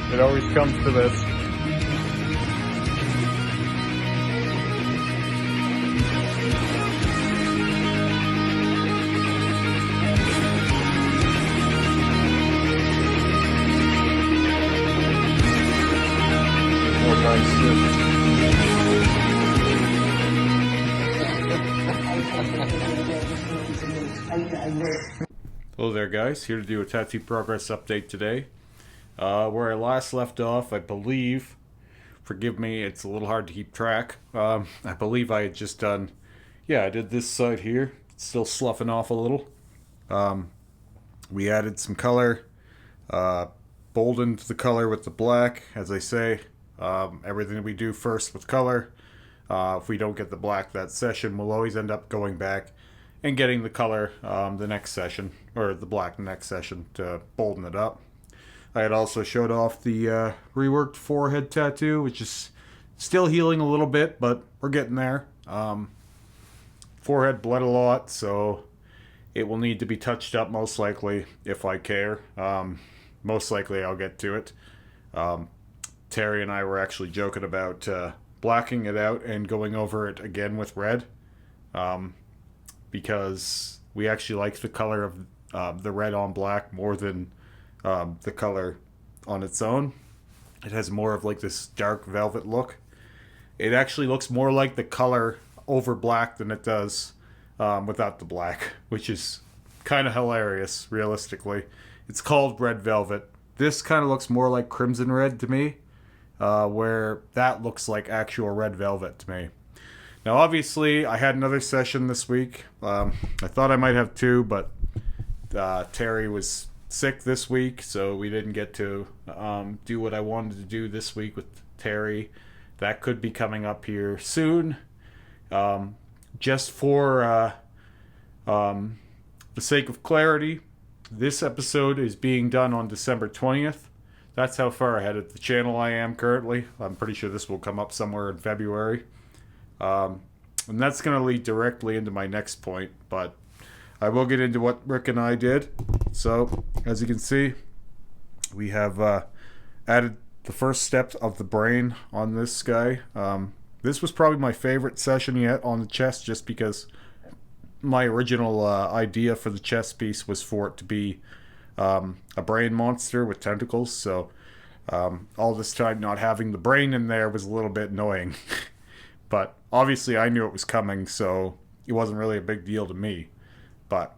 It always comes to this. More nice shit. Hello there guys, here to do a tattoo progress update today. Where I last left off, I believe, forgive me, it's a little hard to keep track. I believe I had just done, I did this side here. It's still sloughing off a little. We added some color, boldened the color with the black, as I say. Everything we do first with color. If we don't get the black that session, we'll always end up going back and getting the color the next session, or the black the next session to bolden it up. I had also showed off the reworked forehead tattoo, which is still healing a little bit, but we're getting there. Forehead bled a lot, so it will need to be touched up most likely if I care. Most likely I'll get to it. Terry and I were actually joking about blacking it out and going over it again with red. Because we actually like the color of the red on black more than the color on its own. It has more of like this dark velvet look. It actually looks more like the color over black than it does without the black, which is kind of hilarious, realistically. It's called red velvet. This kind of looks more like crimson red to me, where that looks like actual red velvet to me. Now, obviously, I had another session this week. I thought I might have two, but Terry was sick this week, so we didn't get to do what I wanted to do this week with Terry. That could be coming up here soon. Just for the sake of clarity, this episode is being done on December 20th. That's how far ahead of the channel I am currently. I'm pretty sure this will come up somewhere in February. And that's going to lead directly into my next point, but I will get into what Rick and I did. So, as you can see, we have added the first step of the brain on this guy. This was probably my favorite session yet on the chest, just because my original idea for the chest piece was for it to be a brain monster with tentacles, so all this time not having the brain in there was a little bit annoying. But obviously I knew it was coming, so it wasn't really a big deal to me. But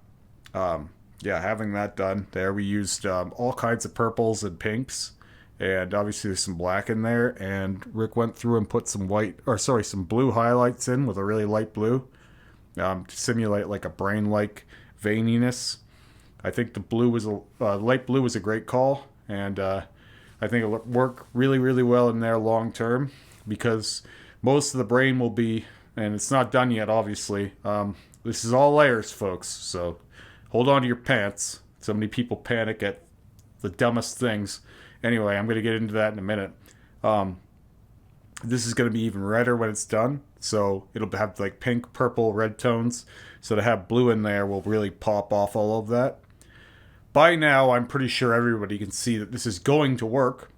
having that done, there we used all kinds of purples and pinks, and obviously there's some black in there, and Rick went through and put some some blue highlights in with a really light blue to simulate like a brain-like veininess. I think the blue was light blue was a great call, and I think it'll work really, really well in there long term, because most of the brain will be, and it's not done yet, obviously. This is all layers, folks, so hold on to your pants. So many people panic at the dumbest things. Anyway, I'm going to get into that in a minute. This is going to be even redder when it's done, so it'll have like pink, purple, red tones. So to have blue in there will really pop off all of that. By now, I'm pretty sure everybody can see that this is going to work.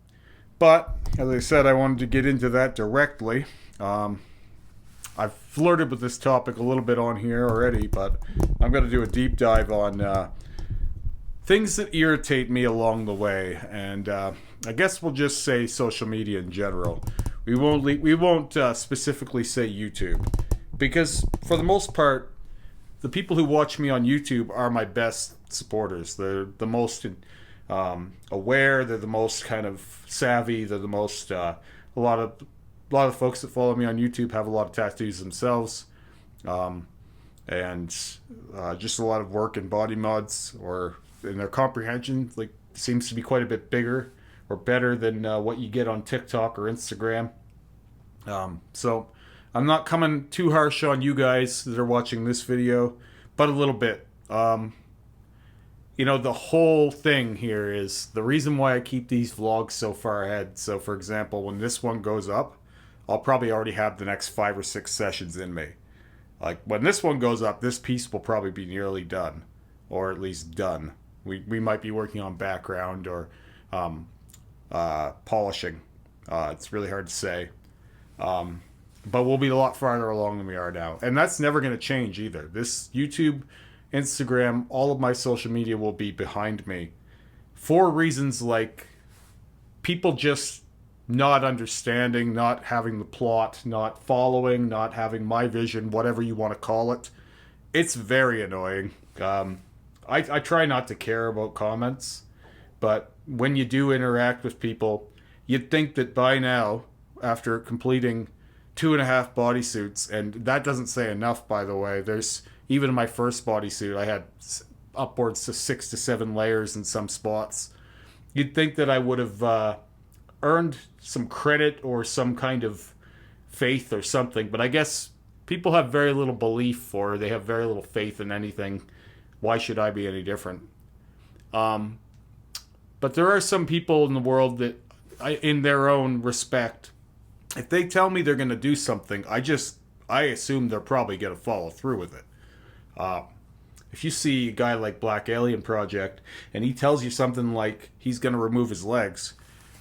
But, as I said, I wanted to get into that directly. I've flirted with this topic a little bit on here already, but I'm going to do a deep dive on things that irritate me along the way. And I guess we'll just say social media in general. We won't specifically say YouTube, because for the most part, the people who watch me on YouTube are my best supporters. They're the most aware. They're the most kind of savvy. They're the most a lot of folks that follow me on YouTube have a lot of tattoos themselves, and just a lot of work in body mods, or in their comprehension like seems to be quite a bit bigger or better than what you get on TikTok or Instagram. So I'm not coming too harsh on you guys that are watching this video, but a little bit. The whole thing here is the reason why I keep these vlogs so far ahead. So, for example, when this one goes up, I'll probably already have the next 5 or 6 sessions in me. Like, when this one goes up, this piece will probably be nearly done, or at least done. We might be working on background or polishing. It's really hard to say. But we'll be a lot farther along than we are now. And that's never going to change either. This YouTube, Instagram, all of my social media will be behind me for reasons like people just not understanding, not having the plot, not following, not having my vision, whatever you want to call it. It's very annoying. I try not to care about comments, but when you do interact with people, you'd think that by now, after completing 2.5 bodysuits, and that doesn't say enough, by the way. There's, even in my first bodysuit, I had upwards to 6 to 7 layers in some spots. You'd think that I would have earned some credit or some kind of faith or something, but I guess people have very little belief, or they have very little faith in anything. Why should I be any different? But there are some people in the world that, in their own respect, if they tell me they're going to do something, I assume they're probably going to follow through with it. If you see a guy like Black Alien Project and he tells you something like he's going to remove his legs,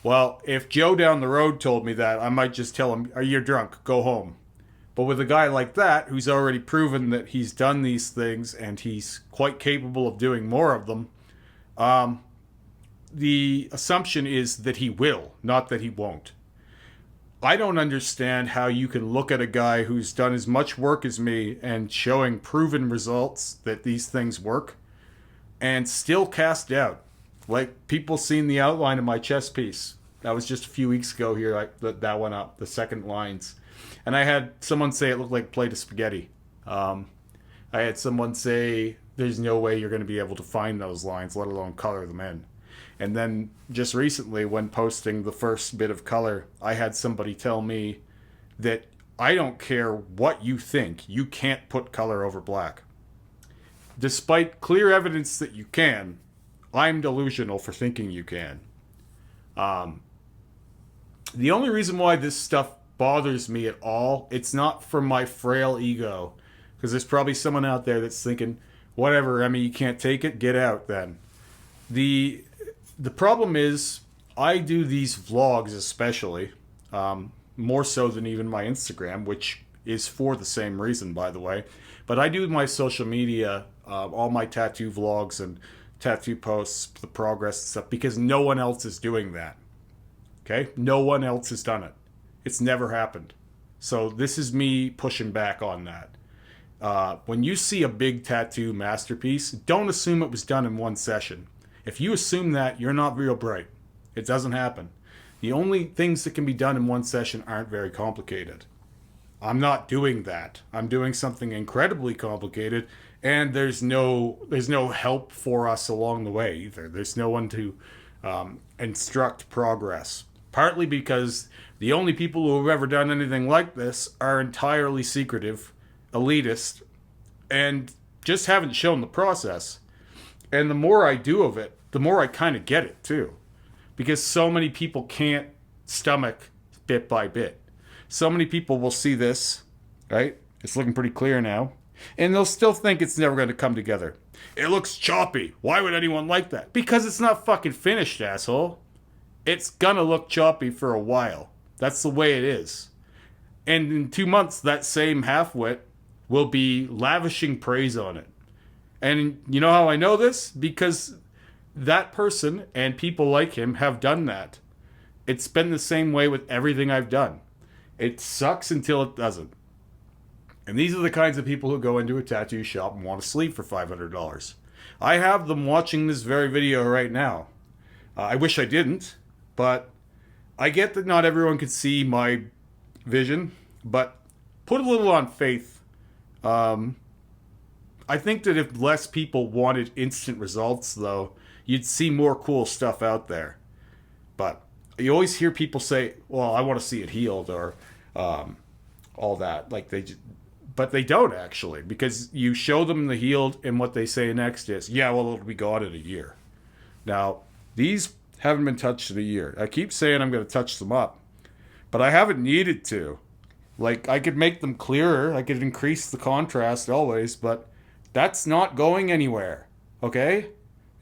well, if Joe down the road told me that, I might just tell him, "Are you drunk? Go home." But with a guy like that, who's already proven that he's done these things and he's quite capable of doing more of them, the assumption is that he will, not that he won't. I don't understand how you can look at a guy who's done as much work as me and showing proven results that these things work and still cast doubt. Like, people seen the outline of my chest piece. That was just a few weeks ago here. That went up, the second lines. And I had someone say it looked like a plate of spaghetti. I had someone say there's no way you're going to be able to find those lines, let alone color them in. And then just recently, when posting the first bit of color, I had somebody tell me that I don't care what you think, you can't put color over black. Despite clear evidence that you can, I'm delusional for thinking you can. The only reason why this stuff bothers me at all, it's not for my frail ego. Because there's probably someone out there that's thinking, whatever, Remy, you can't take it, get out then. The problem is, I do these vlogs especially, more so than even my Instagram, which is for the same reason, by the way. But I do my social media, all my tattoo vlogs and tattoo posts, the progress and stuff, because no one else is doing that. Okay? No one else has done it. It's never happened. So this is me pushing back on that. When you see a big tattoo masterpiece, don't assume it was done in one session. If you assume that, you're not real bright. It doesn't happen. The only things that can be done in one session aren't very complicated. I'm not doing that. I'm doing something incredibly complicated, and there's no help for us along the way either. There's no one to instruct progress. Partly because the only people who have ever done anything like this are entirely secretive, elitist, and just haven't shown the process. And the more I do of it, the more I kind of get it, too. Because so many people can't stomach bit by bit. So many people will see this, right? It's looking pretty clear now. And they'll still think it's never going to come together. It looks choppy. Why would anyone like that? Because it's not fucking finished, asshole. It's going to look choppy for a while. That's the way it is. And in 2 months, that same half-wit will be lavishing praise on it. And you know how I know this? Because that person and people like him have done that. It's been the same way with everything I've done. It sucks until it doesn't. And these are the kinds of people who go into a tattoo shop and want to sleep for $500. I have them watching this very video right now. I wish I didn't, but I get that not everyone can see my vision, but put a little on faith. I think that if less people wanted instant results, though, you'd see more cool stuff out there. But you always hear people say, well, I want to see it healed, or all that. But they don't, actually, because you show them the healed, and what they say next is, yeah, well, it'll be gone in a year. Now, these haven't been touched in a year. I keep saying I'm going to touch them up, but I haven't needed to. Like, I could make them clearer, I could increase the contrast always, but that's not going anywhere, okay?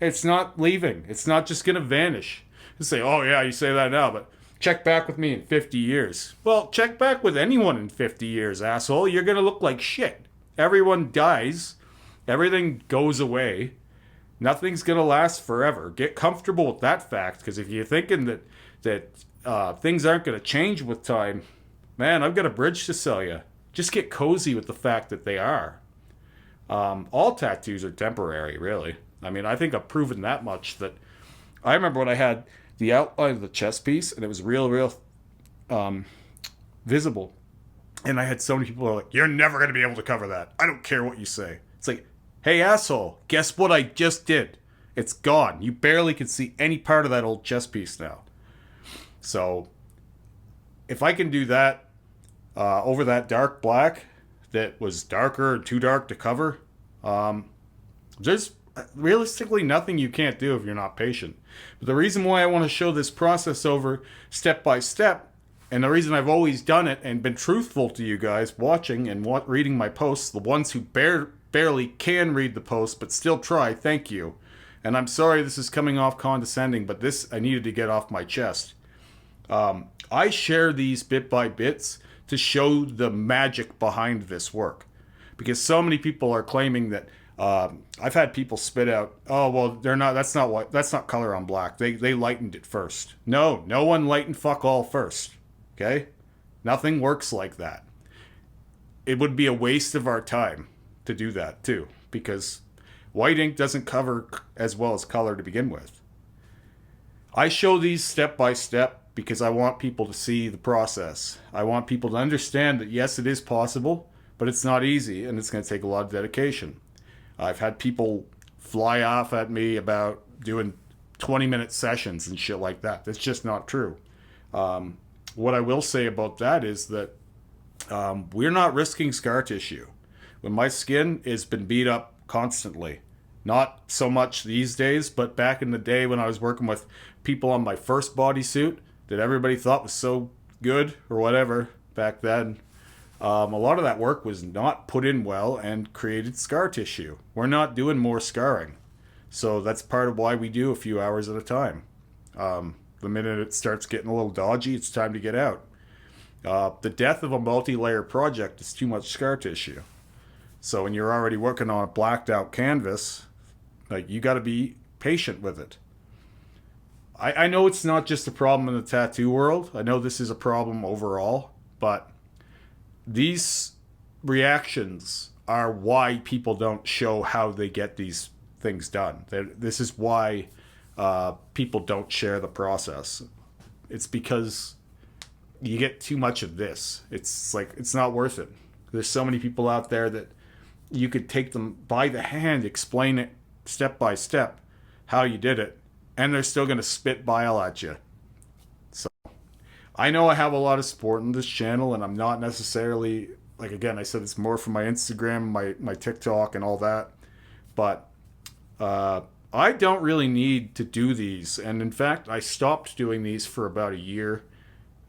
It's not leaving. It's not just going to vanish. You say, oh yeah, you say that now, but check back with me in 50 years. Well, check back with anyone in 50 years, asshole. You're going to look like shit. Everyone dies. Everything goes away. Nothing's going to last forever. Get comfortable with that fact, because if you're thinking that things aren't going to change with time, man, I've got a bridge to sell you. Just get cozy with the fact that they are. All tattoos are temporary, really. I mean, I think I've proven that much. That I remember when I had the outline of the chest piece, and it was real visible. And I had so many people who were like, you're never going to be able to cover that. I don't care what you say. It's like, hey, asshole, guess what I just did? It's gone. You barely can see any part of that old chest piece now. So, if I can do that over that dark black that was darker and too dark to cover, there's realistically nothing you can't do if you're not patient. But the reason why I want to show this process over step by step, and the reason I've always done it and been truthful to you guys watching and reading my posts, the ones who barely can read the post but still try, thank you. And I'm sorry this is coming off condescending, but this I needed to get off my chest. I share these bit by bits to show the magic behind this work, because so many people are claiming that I've had people spit out, oh well, that's not color on black. They lightened it first. No one lightened fuck all first. Okay, nothing works like that. It would be a waste of our time to do that too, because white ink doesn't cover as well as color to begin with. I show these step by step because I want people to see the process. I want people to understand that yes, it is possible, but it's not easy and it's going to take a lot of dedication. I've had people fly off at me about doing 20-minute sessions and shit like that. That's just not true. What I will say about that is that we're not risking scar tissue. When my skin has been beat up constantly, not so much these days, but back in the day when I was working with people on my first bodysuit that everybody thought was so good or whatever back then, a lot of that work was not put in well and created scar tissue. We're not doing more scarring. So that's part of why we do a few hours at a time. The minute it starts getting a little dodgy, it's time to get out. The death of a multi-layer project is too much scar tissue. So when you're already working on a blacked out canvas, like, you got to be patient with it. I know it's not just a problem in the tattoo world. I know this is a problem overall, but these reactions are why people don't show how they get these things done. This is why people don't share the process. It's because you get too much of this. It's like, it's not worth it. There's so many people out there that you could take them by the hand, explain it step by step how you did it, and they're still going to spit bile at you. So I know I have a lot of support in this channel, and I'm not necessarily, like, again, I said it's more for my Instagram, my TikTok and all that, but I don't really need to do these. And in fact, I stopped doing these for about a year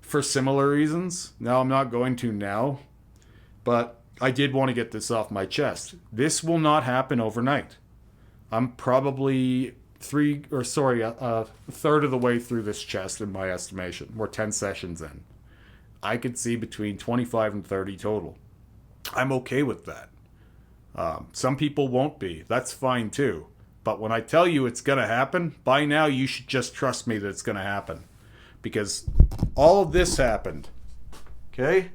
for similar reasons. Now I'm not going to now, but I did want to get this off my chest. This will not happen overnight. I'm probably a third of the way through this chest in my estimation. We're 10 sessions in. I could see between 25 and 30 total. I'm okay with that. Some people won't be. That's fine too. But when I tell you it's going to happen, by now you should just trust me that it's going to happen. Because all of this happened. Okay?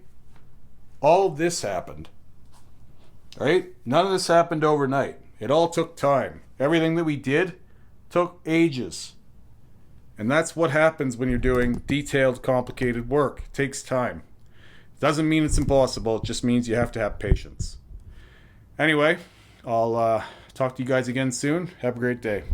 All of this happened. Right? None of this happened overnight. It all took time. Everything that we did took ages. And that's what happens when you're doing detailed, complicated work. It takes time. Doesn't mean it's impossible. It just means you have to have patience. Anyway, I'll talk to you guys again soon. Have a great day.